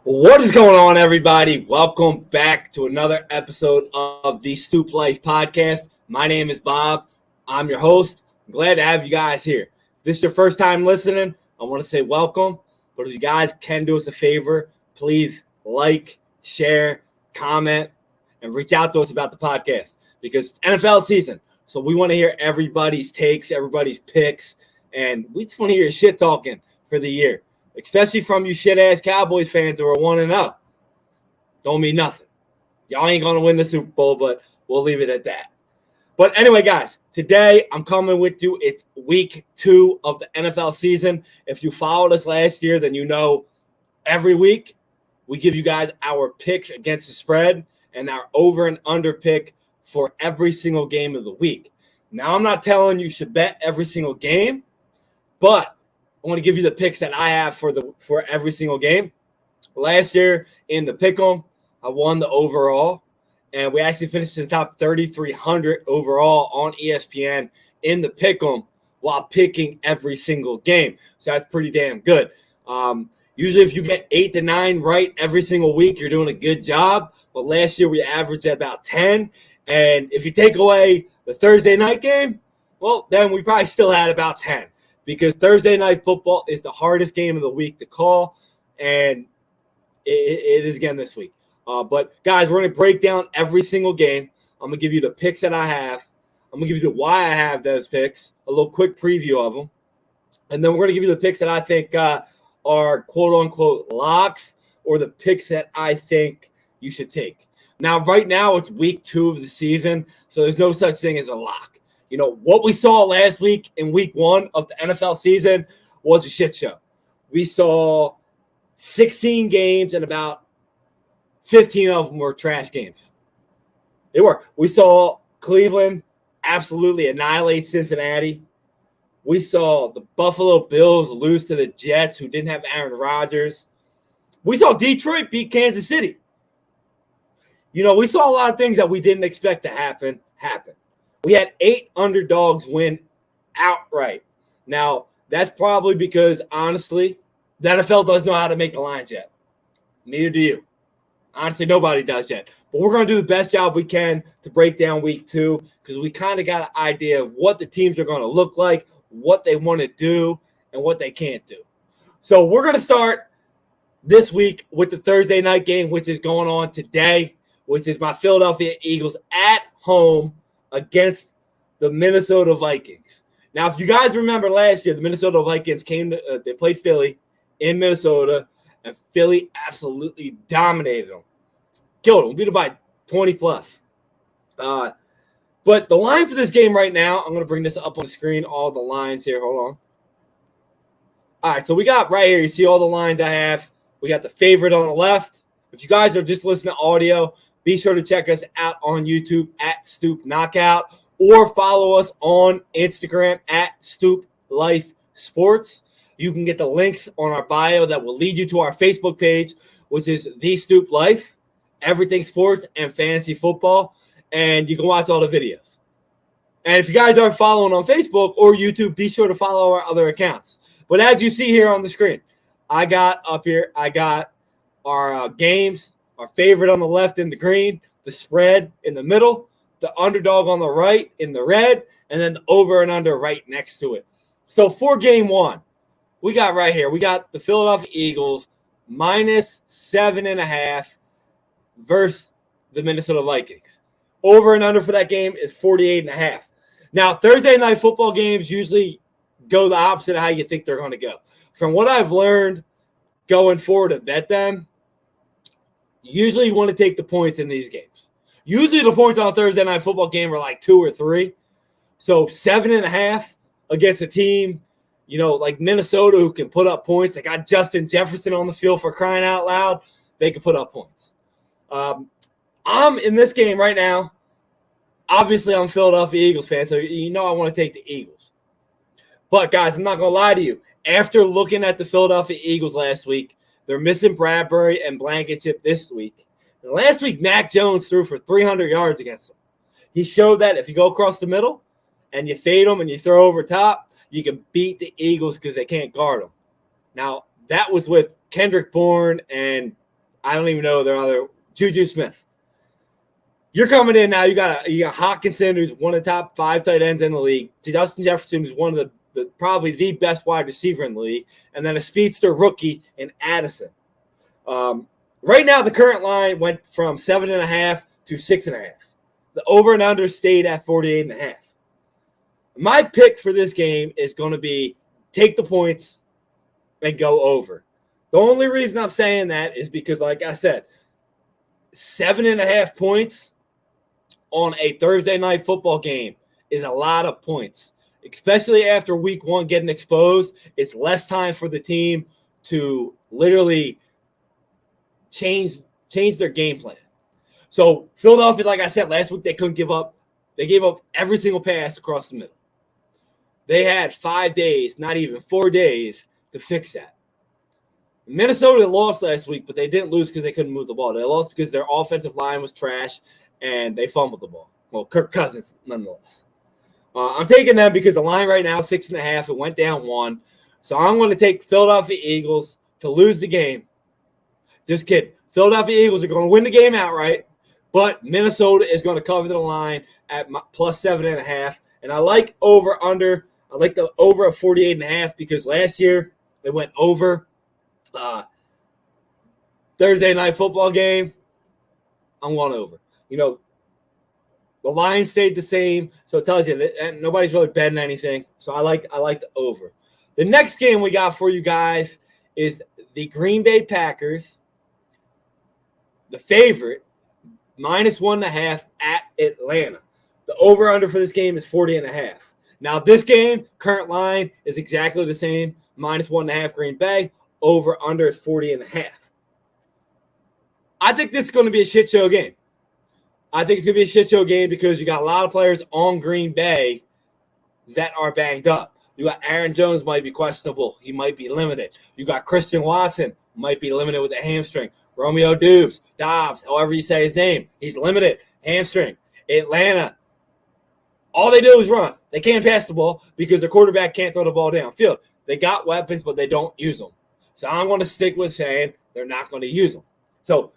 What is going on, everybody? Welcome back to another episode of the Stoop Life podcast. My name is Bob. I'm your host. I'm glad to have you guys here. If this is your first time listening, I want to say welcome. But if you guys can do us a favor, please like, share, comment, and reach out to us about the podcast because it's NFL season. So we want to hear everybody's takes, everybody's picks, and we just want to hear your shit talking for the year. Especially from you shit-ass Cowboys fans who are 1-0. Don't mean nothing. Y'all ain't going to win the Super Bowl, but we'll leave it at that. But anyway, guys, today I'm coming with you. It's week 2 of the NFL season. If you followed us last year, then you know every week we give you guys our picks against the spread and our over and under pick for every single game of the week. Now, I'm not telling you should bet every single game, but I want to give you the picks that I have for every single game. Last year in the pick'em, I won the overall, and we actually finished in the top 3,300 overall on ESPN in the pick'em while picking every single game. So that's pretty damn good. Usually, if you get 8 to 9 right every single week, you're doing a good job. But last year we averaged at about 10, and if you take away the Thursday night game, well, then we probably still had about 10. Because Thursday night football is the hardest game of the week to call, and it is again this week. But, guys, we're going to break down every single game. I'm going to give you the picks that I have. I'm going to give you the why I have those picks, a little quick preview of them. And then we're going to give you the picks that I think are quote-unquote locks or the picks that I think you should take. Now, right now, it's week 2 of the season, so there's no such thing as a lock. You know, what we saw last week in week 1 of the NFL season was a shit show. We saw 16 games and about 15 of them were trash games. They were. We saw Cleveland absolutely annihilate Cincinnati. We saw the Buffalo Bills lose to the Jets, who didn't have Aaron Rodgers. We saw Detroit beat Kansas City. You know, we saw a lot of things that we didn't expect to happen. We had 8 underdogs win outright. Now, that's probably because, honestly, the NFL doesn't know how to make the lines yet. Neither do you. Honestly, nobody does yet. But we're going to do the best job we can to break down week 2 because we kind of got an idea of what the teams are going to look like, what they want to do, and what they can't do. So we're going to start this week with the Thursday night game, which is going on today, which is my Philadelphia Eagles at home against the Minnesota Vikings. Now, if you guys remember last year, the Minnesota Vikings they played Philly in Minnesota, and Philly absolutely dominated them. Killed them. Beat them by 20 plus. But the line for this game right now, I'm going to bring this up on the screen, all the lines here. Hold on. All right, so we got right here, you see all the lines I have. We got the favorite on the left. If you guys are just listening to audio, be sure to check us out on YouTube at Stoop Knockout or follow us on Instagram at Stoop Life Sports. You can get the links on our bio that will lead you to our Facebook page, which is The Stoop Life, everything sports and fantasy football, and you can watch all the videos. And if you guys aren't following on Facebook or YouTube, be sure to follow our other accounts. But as you see here on the screen, I got our games. Our favorite on the left in the green, the spread in the middle, the underdog on the right in the red, and then the over and under right next to it. So for game 1, we got right here, we got the Philadelphia Eagles minus 7.5 versus the Minnesota Vikings. Over and under for that game is 48.5. Now, Thursday night football games usually go the opposite of how you think they're going to go. From what I've learned going forward to bet them, usually you want to take the points in these games. Usually the points on a Thursday night football game are like 2 or 3. So 7.5 against a team, you know, like Minnesota who can put up points. They got Justin Jefferson on the field for crying out loud. They can put up points. I'm in this game right now. Obviously, I'm a Philadelphia Eagles fan, so you know I want to take the Eagles. But, guys, I'm not going to lie to you. After looking at the Philadelphia Eagles last week, they're missing Bradbury and Blankenship this week. And last week, Mac Jones threw for 300 yards against them. He showed that if you go across the middle and you fade them and you throw over top, you can beat the Eagles because they can't guard them. Now, that was with Kendrick Bourne and I don't even know their other Juju Smith. You're coming in now. You got Hawkinson, who's one of the top 5 tight ends in the league. Justin Jefferson, who's one of the probably the best wide receiver in the league, and then a speedster rookie in Addison. Right now, the current line went from 7.5 to 6.5. The over and under stayed at 48.5. My pick for this game is going to be take the points and go over. The only reason I'm saying that is because, like I said, 7.5 points on a Thursday night football game is a lot of points, especially after week 1 getting exposed. It's less time for the team to literally change their game plan. So Philadelphia, like I said last week, they couldn't give up. They gave up every single pass across the middle. They had 5 days, not even 4 days, to fix that. Minnesota lost last week, but they didn't lose because they couldn't move the ball. They lost because their offensive line was trash, and they fumbled the ball. Well, Kirk Cousins, nonetheless. I'm taking them because the line right now is 6.5. It went down 1. So I'm going to take Philadelphia Eagles to lose the game. Just kidding. Philadelphia Eagles are going to win the game outright, but Minnesota is going to cover the line at plus 7.5. And I like over-under. I like the over of 48.5 because last year they went over Thursday night football game. I'm going over. You know, the line stayed the same, so it tells you that nobody's really betting anything. So I like the over. The next game we got for you guys is the Green Bay Packers, the favorite, minus 1.5 at Atlanta. The over-under for this game is 40.5. Now, this game, current line is exactly the same, minus 1.5 Green Bay. Over-under is 40.5. I think this is going to be a shit show game. I think it's going to be a shit show game because you got a lot of players on Green Bay that are banged up. You got Aaron Jones might be questionable. He might be limited. You got Christian Watson might be limited with a hamstring. Romeo Doubs, however you say his name, he's limited, hamstring. Atlanta, all they do is run. They can't pass the ball because their quarterback can't throw the ball downfield. They got weapons, but they don't use them. So I'm going to stick with saying they're not going to use them. So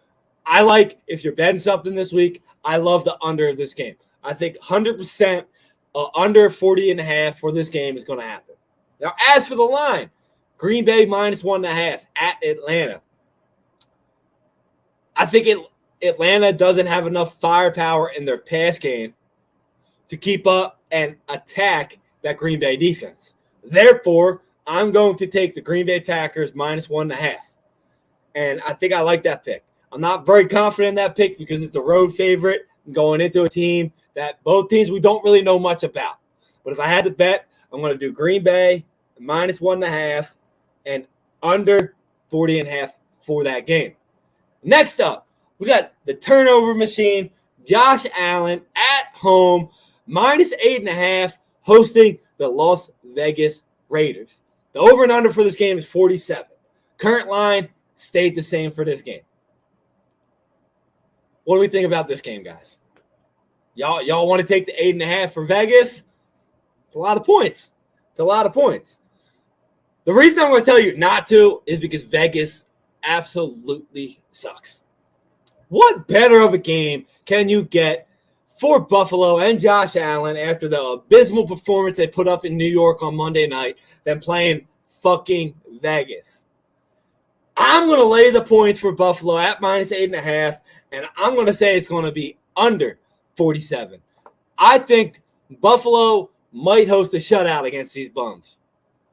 I like, if you're betting something this week, I love the under of this game. I think 100% under 40.5 for this game is going to happen. Now, as for the line, Green Bay minus 1.5 at Atlanta. I think Atlanta doesn't have enough firepower in their pass game to keep up and attack that Green Bay defense. Therefore, I'm going to take the Green Bay Packers minus 1.5. And I think I like that pick. I'm not very confident in that pick because it's the road favorite going into a team that both teams we don't really know much about. But if I had to bet, I'm going to do Green Bay minus 1.5 and under 40.5 for that game. Next up, we got the turnover machine, Josh Allen at home, minus 8.5, hosting the Las Vegas Raiders. The over and under for this game is 47. Current line stayed the same for this game. What do we think about this game, guys? Y'all want to take the 8.5 for Vegas? It's a lot of points. It's a lot of points. The reason I'm going to tell you not to is because Vegas absolutely sucks. What better of a game can you get for Buffalo and Josh Allen after the abysmal performance they put up in New York on Monday night than playing fucking Vegas? I'm going to lay the points for Buffalo at minus 8.5, and I'm going to say it's going to be under 47. I think Buffalo might host a shutout against these bums.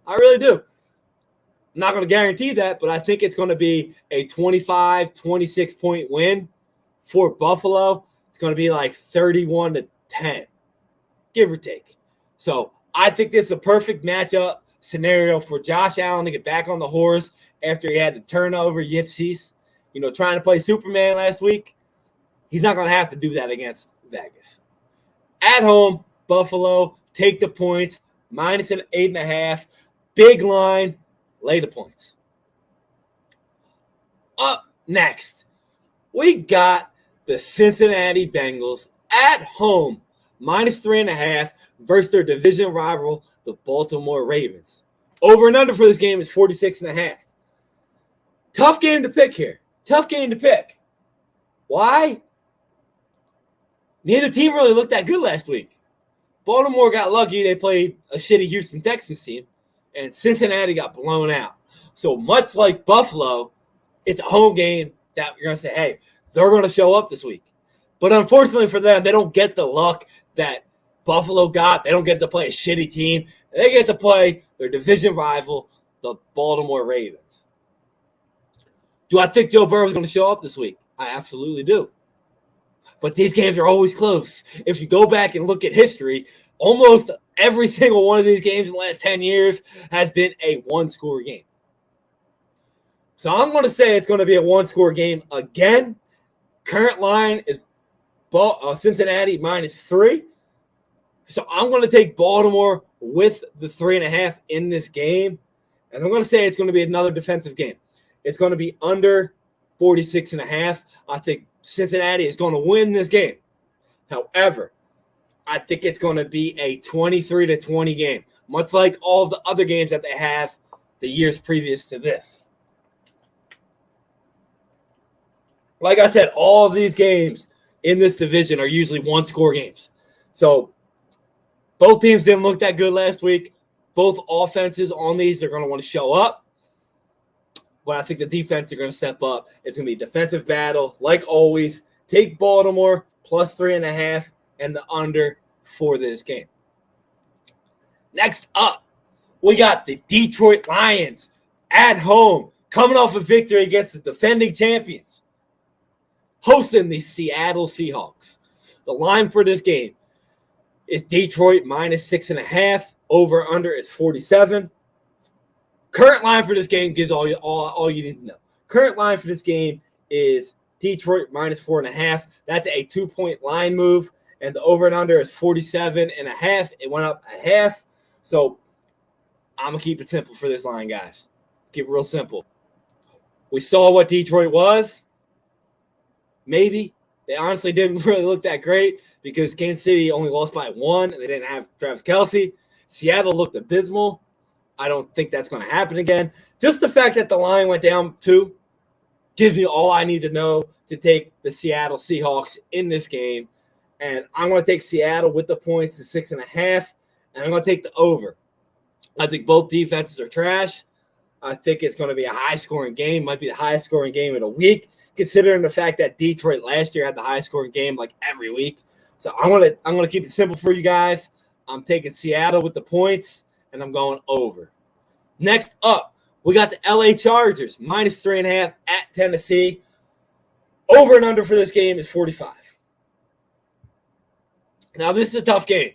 I really do. I'm not going to guarantee that, but I think it's going to be a 25, 26-point win for Buffalo. It's going to be like 31-10, give or take. So I think this is a perfect matchup scenario for Josh Allen to get back on the horse after he had the turnover yipsies, trying to play Superman last week. He's not going to have to do that against Vegas. At home, Buffalo, take the points, minus an 8.5, big line, lay the points. Up next, we got the Cincinnati Bengals at home, minus 3.5 versus their division rival, the Baltimore Ravens. Over and under for this game is 46.5. Tough game to pick here. Tough game to pick. Why? Neither team really looked that good last week. Baltimore got lucky. They played a shitty Houston Texans team, and Cincinnati got blown out. So much like Buffalo, it's a home game that you're going to say, hey, they're going to show up this week. But unfortunately for them, they don't get the luck that Buffalo got. They don't get to play a shitty team. They get to play their division rival, the Baltimore Ravens. Do I think Joe Burrow is going to show up this week? I absolutely do. But these games are always close. If you go back and look at history, almost every single one of these games in the last 10 years has been a one-score game. So I'm going to say it's going to be a one-score game again. Current line is Cincinnati -3. So I'm going to take Baltimore with the 3.5 in this game. And I'm going to say it's going to be another defensive game. It's going to be under 46.5. I think Cincinnati is going to win this game. However, I think it's going to be a 23-20 game, much like all of the other games that they have the years previous to this. Like I said, all of these games in this division are usually one-score games. So both teams didn't look that good last week. Both offenses on these are going to want to show up. But I think the defense are going to step up. It's going to be a defensive battle. Like always, take Baltimore +3.5 and the under for this game. Next up, we got the Detroit Lions at home, coming off a victory against the defending champions, hosting the Seattle Seahawks. The line for this game is Detroit -6.5. Over under is 47. Current line for this game gives all you need to know. Current line for this game is Detroit -4.5. That's a 2-point line move. And the over and under is 47.5. It went up a half. So I'm going to keep it simple for this line, guys. Keep it real simple. We saw what Detroit was. Maybe. They honestly didn't really look that great because Kansas City only lost by 1 and they didn't have Travis Kelce. Seattle looked abysmal. I don't think that's going to happen again. Just the fact that the line went down 2 gives me all I need to know to take the Seattle Seahawks in this game. And I'm going to take Seattle with the points to 6.5, and I'm going to take the over. I think both defenses are trash. I think it's going to be a high-scoring game. Might be the highest-scoring game of the week, considering the fact that Detroit last year had the highest-scoring game like every week. So I'm going to keep it simple for you guys. I'm taking Seattle with the points, and I'm going over. Next up, we got the LA Chargers, -3.5 at Tennessee. Over and under for this game is 45. Now, this is a tough game,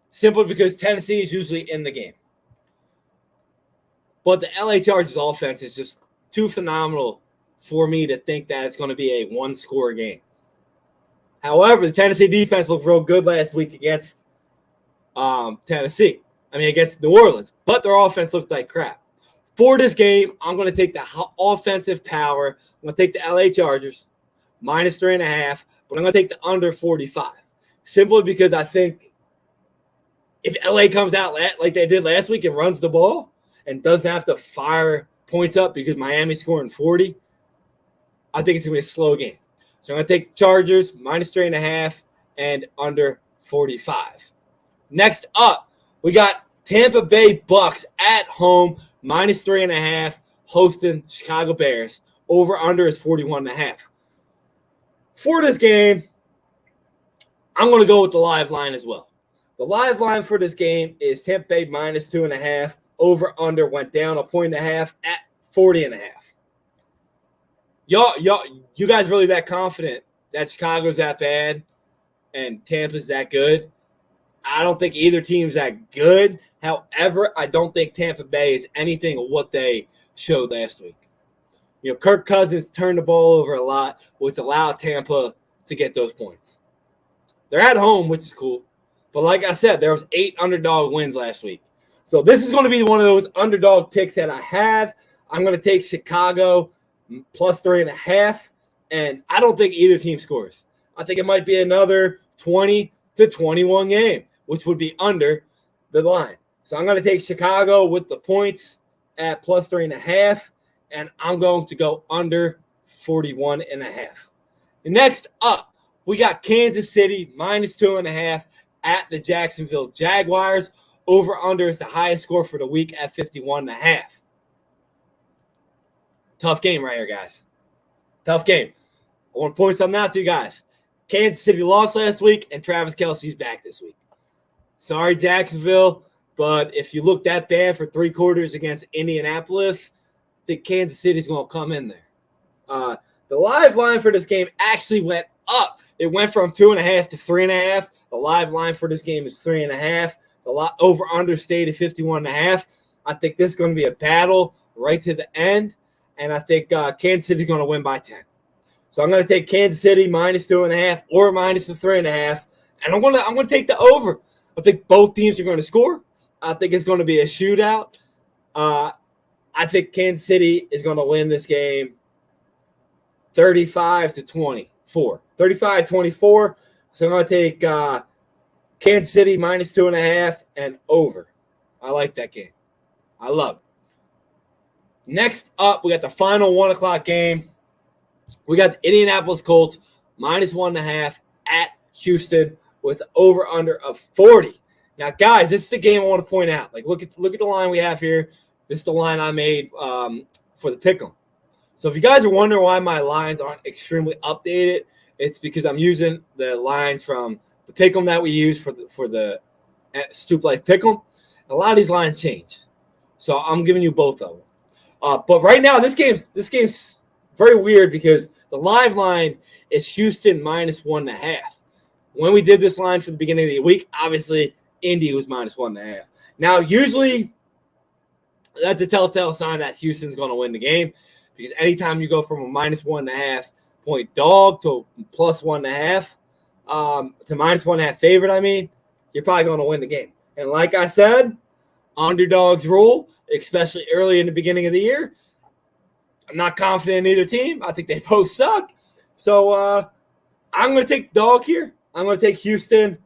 simply because Tennessee is usually in the game. But the LA Chargers offense is just too phenomenal for me to think that it's going to be a one-score game. However, the Tennessee defense looked real good last week against against New Orleans. But their offense looked like crap. For this game, I'm going to take the offensive power. I'm going to take the LA Chargers, -3.5, but I'm going to take the under 45. Simply because I think if LA comes out like they did last week and runs the ball and doesn't have to fire points up because Miami's scoring 40, I think it's going to be a slow game. So I'm going to take the Chargers, -3.5, and under 45. Next up, we got Tampa Bay Bucks at home, -3.5, hosting Chicago Bears. Over under is 41.5. For this game, I'm going to go with the live line as well. The live line for this game is Tampa Bay -2.5. Over under went down 1.5 at 40.5. You guys really that confident that Chicago's that bad and Tampa's that good? I don't think either team's that good. However, I don't think Tampa Bay is anything of what they showed last week. Kirk Cousins turned the ball over a lot, which allowed Tampa to get those points. They're at home, which is cool. But like I said, there was 8 underdog wins last week. So this is going to be one of those underdog picks that I have. I'm going to take Chicago +3.5, and I don't think either team scores. I think it might be another 20-21 game, which would be under the line. So I'm going to take Chicago with the points at +3.5, and I'm going to go under 41.5. Next up, we got Kansas City minus 2.5 at the Jacksonville Jaguars. Over-under is the highest score for the week at 51.5. Tough game right here, guys. Tough game. I want to point something out to you guys. Kansas City lost last week, and Travis Kelce's back this week. Sorry, Jacksonville, but if you look that bad for 3 quarters against Indianapolis, I think Kansas City's going to come in there. The live line for this game actually went up. It went from 2.5 to 3.5. The live line for this game is 3.5. The over-under stayed at 51.5. I think this is going to be a battle right to the end, and I think Kansas City is going to win by 10. So I'm going to take Kansas City minus 2.5 or minus the 3.5, and I'm going to take the over. I think both teams are going to score. I think it's going to be a shootout. I think Kansas City is going to win this game 35-24. 35-24. So I'm going to take Kansas City minus 2.5 and over. I like that game. I love it. Next up, we got the final 1 o'clock game. We got the Indianapolis Colts minus 1.5 at Houston with over-under of 40. Now, guys, this is the game I want to point out. Like, look at the line we have here. This is the line I made for the pick'em. So if you guys are wondering why my lines aren't extremely updated, it's because I'm using the lines from the pick'em that we use for the Stoop Life pick'em. A lot of these lines change, so I'm giving you both of them. But right now, this game's very weird because the live line is Houston minus 1.5. When we did this line for the beginning of the week, obviously Indy was minus 1.5. Now, usually that's a telltale sign that Houston's going to win the game because anytime you go from a minus 1.5 point dog to plus 1.5 to minus 1.5 favorite, you're probably going to win the game. And like I said, underdogs rule, especially early in the beginning of the year. I'm not confident in either team. I think they both suck. So I'm going to take dog here. I'm going to take Houston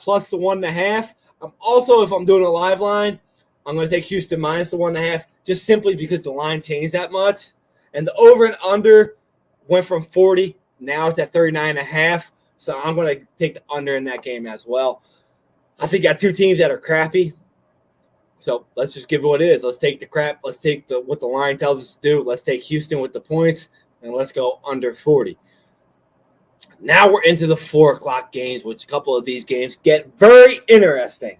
plus the 1.5. I'm also, if I'm doing a live line, I'm going to take Houston minus the 1.5 just simply because the line changed that much. And the over and under went from 40. Now it's at 39.5. So I'm going to take the under in that game as well. I think you got 2 teams that are crappy. So let's just give it what it is. Let's take the crap. Let's take what the line tells us to do. Let's take Houston with the points, and let's go under 40. Now we're into the 4 o'clock games, which a couple of these games get very interesting.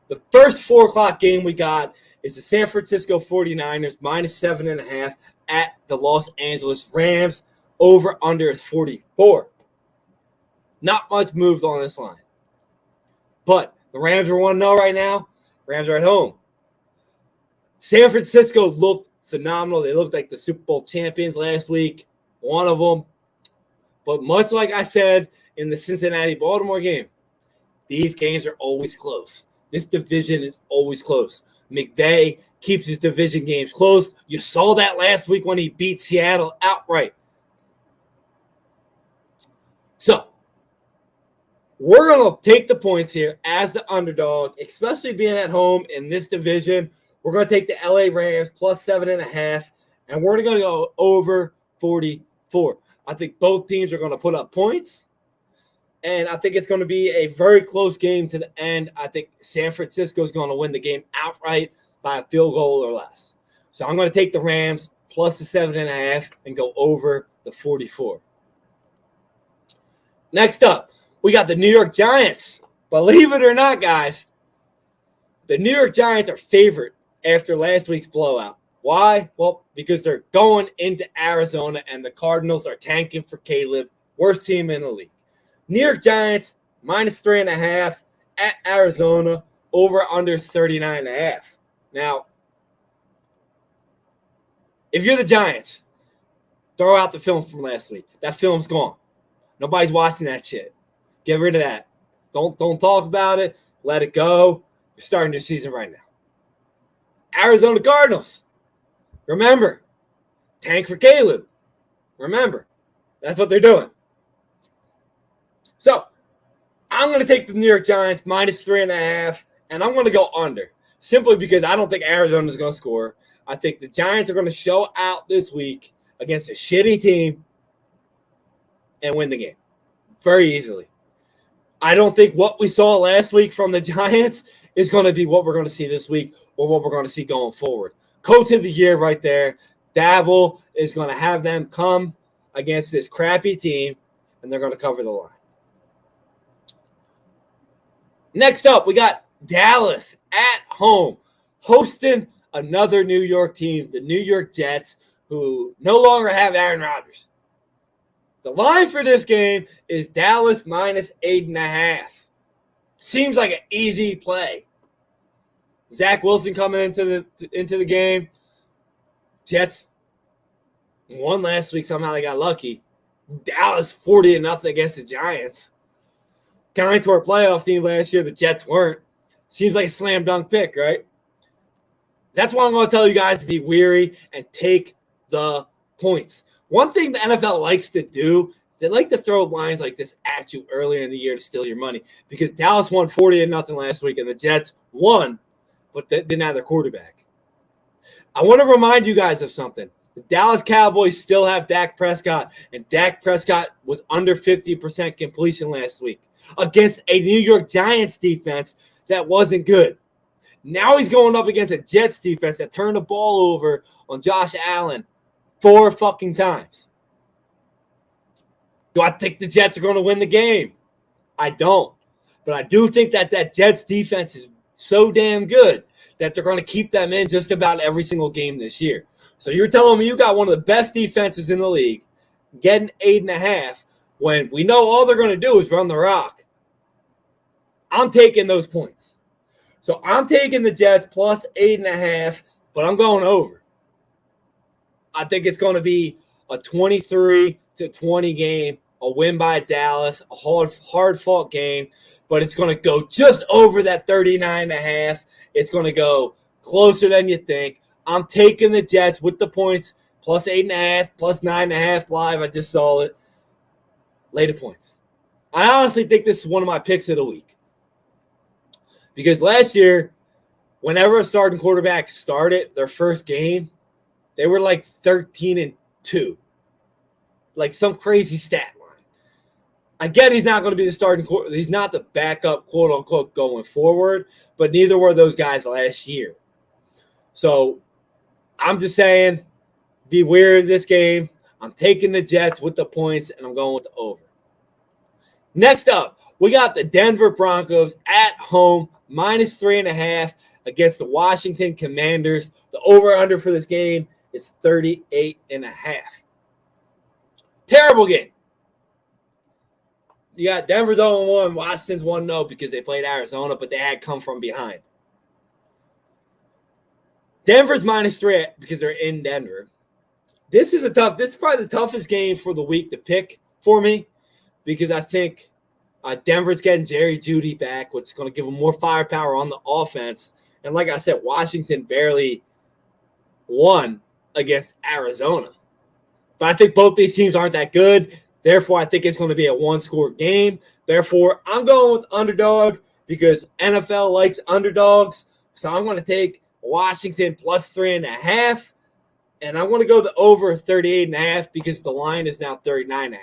The first 4 o'clock game we got is the San Francisco 49ers minus 7.5 at the Los Angeles Rams. Over under is 44. Not much moves on this line. But the Rams are 1-0 right now. Rams are at home. San Francisco looked phenomenal. They looked like the Super Bowl champions last week, one of them. But much like I said in the Cincinnati-Baltimore game, these games are always close. This division is always close. McVay keeps his division games close. You saw that last week when he beat Seattle outright. So, we're going to take the points here as the underdog, especially being at home in this division. We're going to take the LA Rams plus 7.5, and we're going to go over 44. I think both teams are going to put up points, and I think it's going to be a very close game to the end. I think San Francisco is going to win the game outright by a field goal or less. So I'm going to take the Rams plus the 7.5 and go over the 44. Next up, we got the New York Giants. Believe it or not, guys, the New York Giants are favored after last week's blowout. Why? Well, because they're going into Arizona and the Cardinals are tanking for Caleb, worst team in the league. New York Giants minus 3.5 at Arizona, over under 39.5. Now, if you're the Giants, throw out the film from last week. That film's gone. Nobody's watching that shit. Get rid of that. Don't talk about it. Let it go. You're starting your season right now. Arizona Cardinals. Remember, tank for Caleb. Remember, that's what they're doing. So, I'm going to take the New York Giants minus 3.5, and I'm going to go under. Simply because I don't think Arizona is going to score. I think the Giants are going to show out this week. against a shitty team and win the game very easily. I don't think what we saw last week from the Giants is going to be what we're going to see this week or what we're going to see going forward. Coach of the year right there. Dabble is going to have them come against this crappy team, and they're going to cover the line. Next up, we got Dallas at home hosting another New York team, the New York Jets, who no longer have Aaron Rodgers. The line for this game is Dallas minus 8.5. Seems like an easy play. Zach Wilson coming into the game. Jets won last week. Somehow they got lucky. Dallas 40-0 against the Giants. Giants were a playoff team last year. The Jets weren't. Seems like a slam dunk pick, right? That's why I'm going to tell you guys to be weary and take the points. One thing the NFL likes to do, they like to throw lines like this at you earlier in the year to steal your money, because Dallas won 40-0 last week and the Jets won, but they didn't have their quarterback. I want to remind you guys of something. The Dallas Cowboys still have Dak Prescott, and Dak Prescott was under 50% completion last week against a New York Giants defense that wasn't good. Now he's going up against a Jets defense that turned the ball over on Josh Allen 4 fucking times. Do I think the Jets are going to win the game? I don't. But I do think that Jets defense is so damn good that they're going to keep them in just about every single game this year. So you're telling me you got one of the best defenses in the league getting 8.5 when we know all they're going to do is run the rock. I'm taking those points. So I'm taking the Jets plus 8.5, but I'm going over. I think it's going to be a 23-20 game, a win by Dallas, a hard-fought game, but it's going to go just over that 39.5. It's going to go closer than you think. I'm taking the Jets with the points, plus 8.5, plus 9.5 live. I just saw it. Lay the points. I honestly think this is one of my picks of the week. Because last year, whenever a starting quarterback started their first game, they were like 13-2. Like some crazy stat line. Again, he's not going to be the starting quarterback. He's not the backup, quote unquote, going forward, but neither were those guys last year. So I'm just saying, be wary of this game. I'm taking the Jets with the points, and I'm going with the over. Next up, we got the Denver Broncos at home, minus 3.5 against the Washington Commanders. The over-under for this game is 38.5. Terrible game. You got Denver's 0-1, Washington's 1-0 because they played Arizona, but they had come from behind. Denver's minus 3 because they're in Denver. This is probably the toughest game for the week to pick for me, because I think Denver's getting Jerry Jeudy back, which is going to give them more firepower on the offense. And like I said, Washington barely won against Arizona. But I think both these teams aren't that good. Therefore, I think it's going to be a one-score game. Therefore, I'm going with underdog because NFL likes underdogs. So I'm going to take Washington plus 3.5. And I'm going to go the over 38.5 because the line is now 39.5.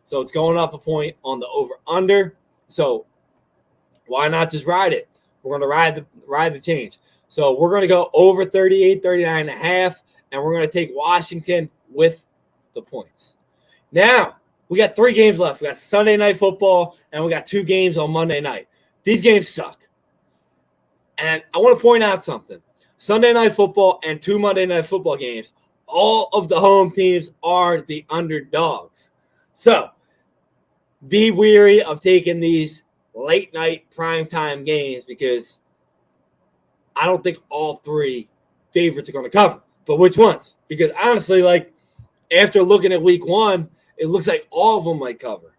So it's going up a point on the over-under. So why not just ride it? We're going to ride the change. So we're going to go over 39.5, and we're going to take Washington with the points. Now, we got 3 games left. We got Sunday Night Football, and we got 2 games on Monday night. These games suck. And I want to point out something. Sunday Night Football and 2 Monday Night Football games, all of the home teams are the underdogs. So be wary of taking these late night primetime games because I don't think all 3 favorites are going to cover. But which ones? Because honestly, like after looking at week 1, it looks like all of them might cover.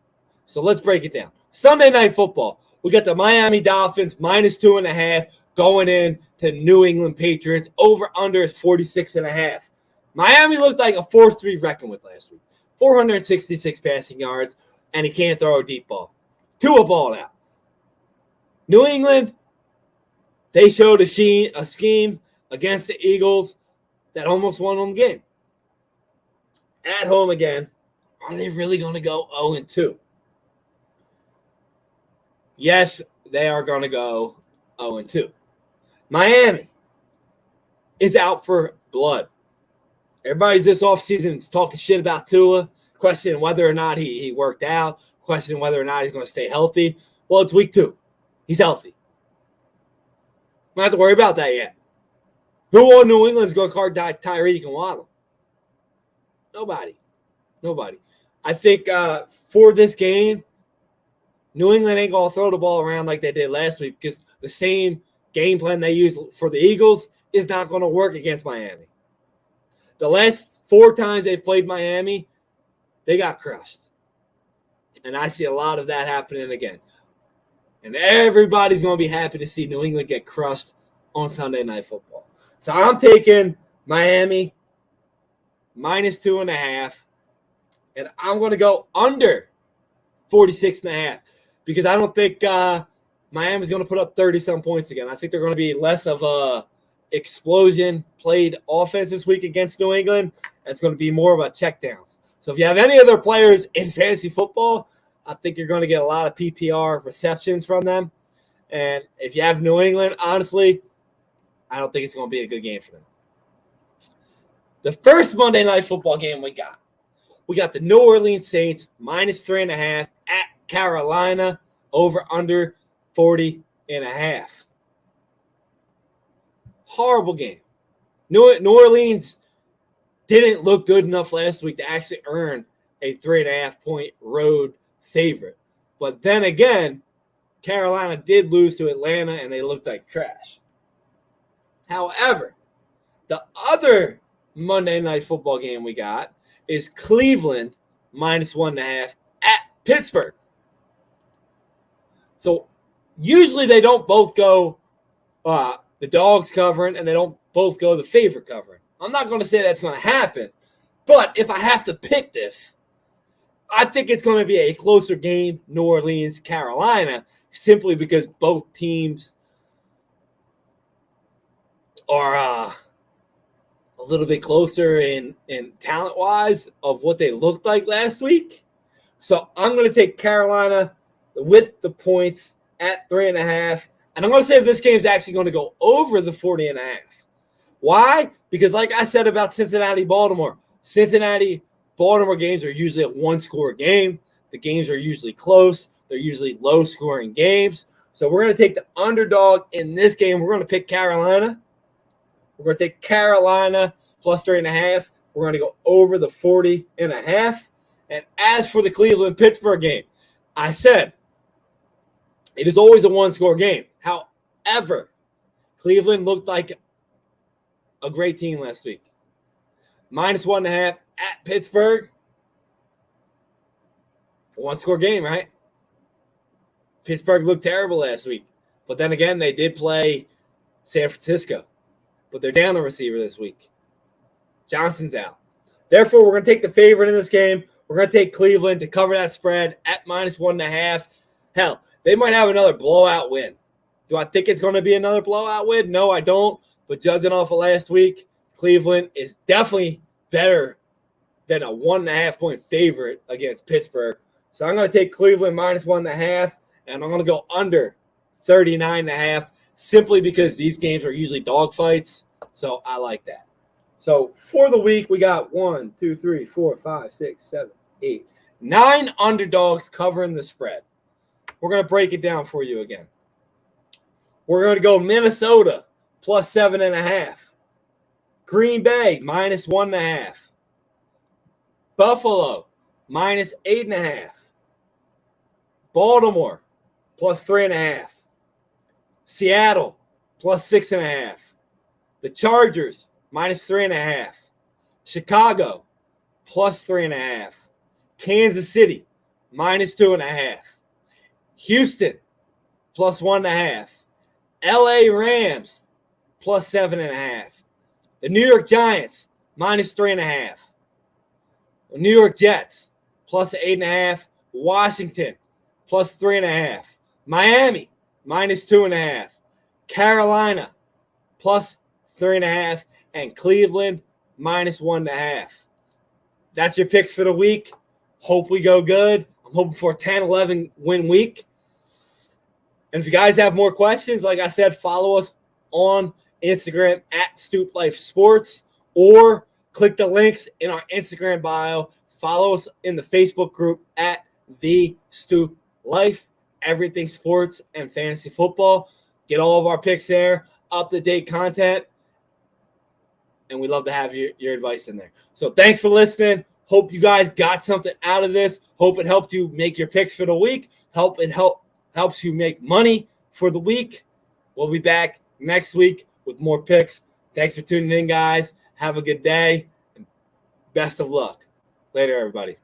So let's break it down. Sunday Night Football. We got the Miami Dolphins minus 2.5 going in to New England Patriots. Over under is 46.5. Miami looked like a 4-3 reckon with last week. 466 passing yards, and he can't throw a deep ball. Tua balled out. New England, they showed a scheme against the Eagles that almost won them the game. at home again. Are they really going to go 0-2? Yes, they are going to go 0-2. Miami is out for blood. Everybody's this offseason talking shit about Tua, questioning whether or not he worked out, questioning whether or not he's going to stay healthy. Well, it's week 2. He's healthy. Don't have to worry about that yet. Who on New England is going to guard Tyreek and Waddle? Nobody. I think for this game, New England ain't going to throw the ball around like they did last week because the same game plan they used for the Eagles is not going to work against Miami. The last 4 times they've played Miami, they got crushed. And I see a lot of that happening again. And everybody's going to be happy to see New England get crushed on Sunday Night Football. So I'm taking Miami -2.5. And I'm going to go under 46.5 because I don't think Miami's going to put up 30-some points again. I think they're going to be less of a explosion played offense this week against New England. And it's going to be more of a checkdowns. So if you have any other players in fantasy football, I think you're going to get a lot of PPR receptions from them. And if you have New England, honestly, I don't think it's going to be a good game for them. The first Monday Night Football game we got the New Orleans Saints -3.5 at Carolina over under 40.5. Horrible game. New Orleans didn't look good enough last week to actually earn a 3.5-point road favorite. But then again, Carolina did lose to Atlanta, and they looked like trash. However, the other Monday Night Football game we got is Cleveland -1.5 at Pittsburgh. So usually they don't both go the dogs covering, and they don't both go the favorite covering. I'm not going to say that's going to happen, but if I have to pick this, I think it's going to be a closer game, New Orleans, Carolina, simply because both teams are a little bit closer in talent-wise of what they looked like last week. So I'm going to take Carolina with the points at 3.5. And I'm going to say this game is actually going to go over the 40.5. Why? Because like I said about Cincinnati-Baltimore games are usually a one-score game. The games are usually close. They're usually low-scoring games. So we're going to take the underdog in this game. We're going to pick Carolina. We're going to take Carolina +3.5. We're going to go over the 40.5. And as for the Cleveland-Pittsburgh game, I said it is always a one-score game. However, Cleveland looked like a great team last week. -1.5 at Pittsburgh. One-score game, right? Pittsburgh looked terrible last week. But then again, they did play San Francisco. But they're down the receiver this week. Johnson's out. Therefore, we're going to take the favorite in this game. We're going to take Cleveland to cover that spread at -1.5. Hell, they might have another blowout win. Do I think it's going to be another blowout win? No, I don't. But judging off of last week, Cleveland is definitely better than a 1.5-point favorite against Pittsburgh. So I'm going to take Cleveland -1.5, and I'm going to go under 39.5 simply because these games are usually dogfights. So I like that. So for the week, we got 1, 2, 3, 4, 5, 6, 7, 8, 9 underdogs covering the spread. We're going to break it down for you again. We're going to go Minnesota +7.5. Green Bay -1.5. Buffalo -8.5. Baltimore +3.5. Seattle +6.5. The Chargers -3.5. Chicago +3.5. Kansas City -2.5. Houston +1.5. LA Rams +7.5. The New York Giants -3.5. The New York Jets +8.5. Washington +3.5. Miami -2.5. Carolina +3.5. And Cleveland -1.5. that's your picks for the week. Hope we go good. I'm hoping for a 10-11 win week. And if you guys have more questions, like I said, follow us on Instagram at Stoop Life Sports, or click the links in our Instagram bio. Follow us in the Facebook group at The Stoop Life, everything sports and fantasy football. Get all of our picks there, up-to-date content, and we'd love to have your advice in there. So thanks for listening. Hope you guys got something out of this. Hope it helped you make your picks for the week. Helps you make money for the week. We'll be back next week with more picks. Thanks for tuning in, guys. Have a good day, and best of luck. Later, everybody.